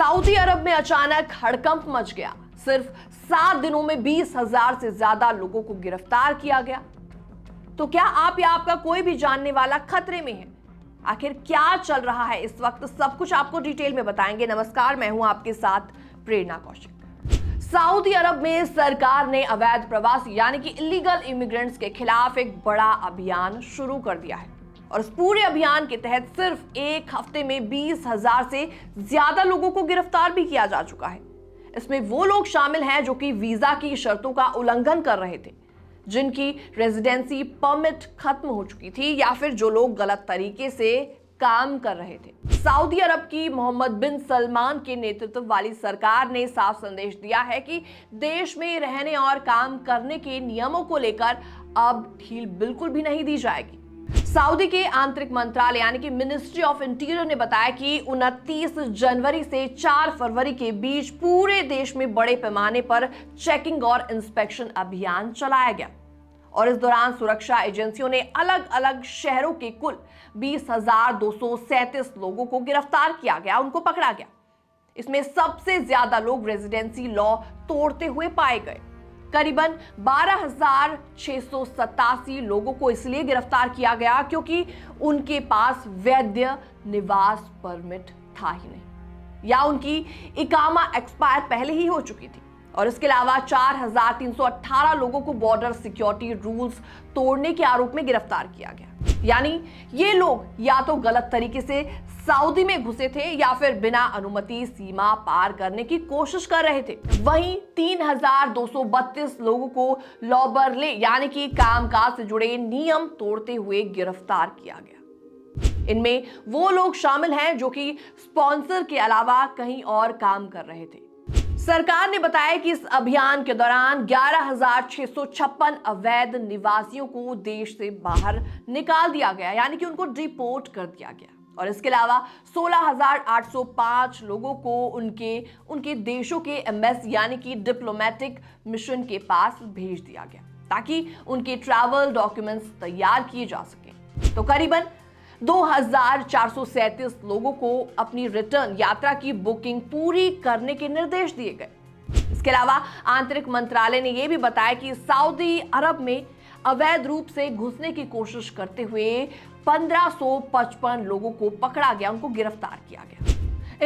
Saudi अरब में अचानक हड़कंप मच गया। सिर्फ 7 दिनों में 20,000 से ज्यादा लोगों को गिरफ्तार किया गया। तो क्या आप या आपका कोई भी जानने वाला खतरे में है? आखिर क्या चल रहा है इस वक्त, सब कुछ आपको डिटेल में बताएंगे। नमस्कार, मैं हूं आपके साथ प्रेरणा कौशिक। सऊदी अरब में सरकार ने अवैध प्रवासी यानी कि इलीगल इमिग्रेंट्स के खिलाफ एक बड़ा अभियान शुरू कर दिया है और इस पूरे अभियान के तहत सिर्फ एक हफ्ते में 20,000 से ज्यादा लोगों को गिरफ्तार भी किया जा चुका है। इसमें वो लोग शामिल हैं जो कि वीजा की शर्तों का उल्लंघन कर रहे थे, जिनकी रेजिडेंसी परमिट खत्म हो चुकी थी या फिर जो लोग गलत तरीके से काम कर रहे थे। सऊदी अरब की मोहम्मद बिन सलमान के नेतृत्व वाली सरकार ने साफ संदेश दिया है कि देश में रहने और काम करने के नियमों को लेकर अब ढील बिल्कुल भी नहीं दी जाएगी। सऊदी के आंतरिक मंत्रालय यानी कि मिनिस्ट्री ऑफ इंटीरियर ने बताया कि 29 जनवरी से 4 फरवरी के बीच पूरे देश में बड़े पैमाने पर चेकिंग और इंस्पेक्शन अभियान चलाया गया और इस दौरान सुरक्षा एजेंसियों ने अलग अलग शहरों के कुल 20,237 लोगों को गिरफ्तार किया गया, उनको पकड़ा गया। इसमें सबसे ज्यादा लोग रेजिडेंसी लॉ तोड़ते हुए पाए गए। करीबन 12,687 लोगों को इसलिए गिरफ्तार किया गया क्योंकि उनके पास वैध निवास परमिट था ही नहीं या उनकी इकामा एक्सपायर पहले ही हो चुकी थी। और इसके अलावा 4,318 लोगों को बॉर्डर सिक्योरिटी रूल्स तोड़ने के आरोप में गिरफ्तार किया गया। यानी ये लोग या तो गलत तरीके से सऊदी में घुसे थे या फिर बिना अनुमति सीमा पार करने की कोशिश कर रहे थे। वहीं 3,232 लोगों को लॉबरले यानी कि कामकाज से जुड़े नियम तोड़ते हुए गिरफ्तार किया गया। इनमें वो लोग शामिल हैं जो कि स्पॉन्सर के अलावा कहीं और काम कर रहे थे। सरकार ने बताया कि इस अभियान के दौरान 11,656 अवैध निवासियों को देश से बाहर निकाल दिया गया, यानी कि उनको डिपोर्ट कर दिया गया। और इसके अलावा 16,805 लोगों को उनके देशों के एम्बेसी यानी कि डिप्लोमेटिक मिशन के पास भेज दिया गया ताकि उनके ट्रैवल डॉक्यूमेंट्स तैयार किए जा सकें। तो करीबन 2,437 लोगों को अपनी रिटर्न यात्रा की बुकिंग पूरी करने के निर्देश दिए गए। इसके अलावा आंतरिक मंत्रालय ने यह भी बताया कि सऊदी अरब में अवैध रूप से घुसने की कोशिश करते हुए 1,555 लोगों को पकड़ा गया, उनको गिरफ्तार किया गया।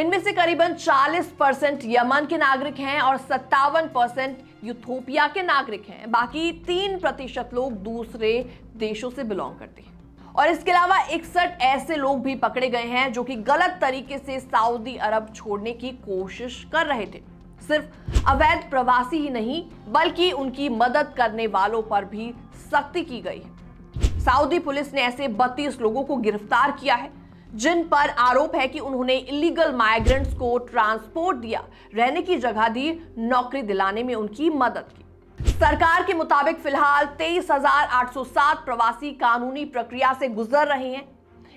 इनमें से करीबन 40% यमन के नागरिक हैं और 57% यूथोपिया के नागरिक हैं। बाकी 3% लोग दूसरे देशों से बिलोंग करते हैं। और इसके अलावा 61 ऐसे लोग भी पकड़े गए हैं जो कि गलत तरीके से सऊदी अरब छोड़ने की कोशिश कर रहे थे। सिर्फ अवैध प्रवासी ही नहीं बल्कि उनकी मदद करने वालों पर भी सख्ती की गई है। सऊदी पुलिस ने ऐसे 32 लोगों को गिरफ्तार किया है जिन पर आरोप है कि उन्होंने इलीगल माइग्रेंट्स को ट्रांसपोर्ट दिया, रहने की जगह दी, नौकरी दिलाने में उनकी मदद की। सरकार के मुताबिक फिलहाल 23,807 प्रवासी कानूनी प्रक्रिया से गुजर रहे हैं।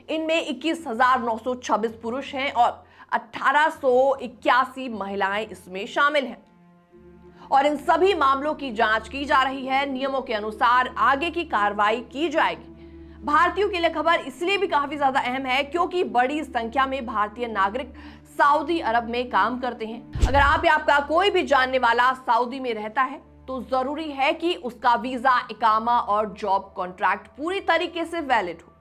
इनमें 21,926 पुरुष हैं और 1,881 महिलाएं इसमें शामिल हैं और इन सभी मामलों की जांच की जा रही है। नियमों के अनुसार आगे की कार्रवाई की जाएगी। भारतीयों के लिए खबर इसलिए भी काफी ज्यादा अहम है क्योंकि बड़ी संख्या में भारतीय नागरिक सऊदी अरब में काम करते हैं। अगर आप या आपका कोई भी जानने वाला सऊदी में रहता है तो जरूरी है कि उसका वीजा, इकामा और जॉब कॉन्ट्रैक्ट पूरी तरीके से वैलिड हो।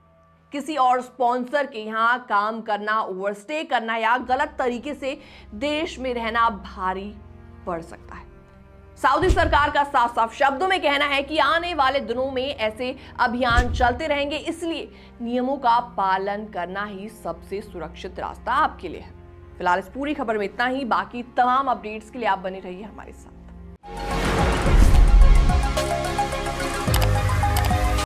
किसी और स्पॉन्सर के यहाँ काम करना, ओवरस्टे करना या गलत तरीके से देश में रहना भारी पड़ सकता है। सऊदी सरकार का साफ साफ शब्दों में कहना है कि आने वाले दिनों में ऐसे अभियान चलते रहेंगे, इसलिए नियमों का पालन करना ही सबसे सुरक्षित रास्ता आपके लिए है। फिलहाल इस पूरी खबर में इतना ही। बाकी तमाम अपडेट्स के लिए आप बने रहिए हमारे साथ।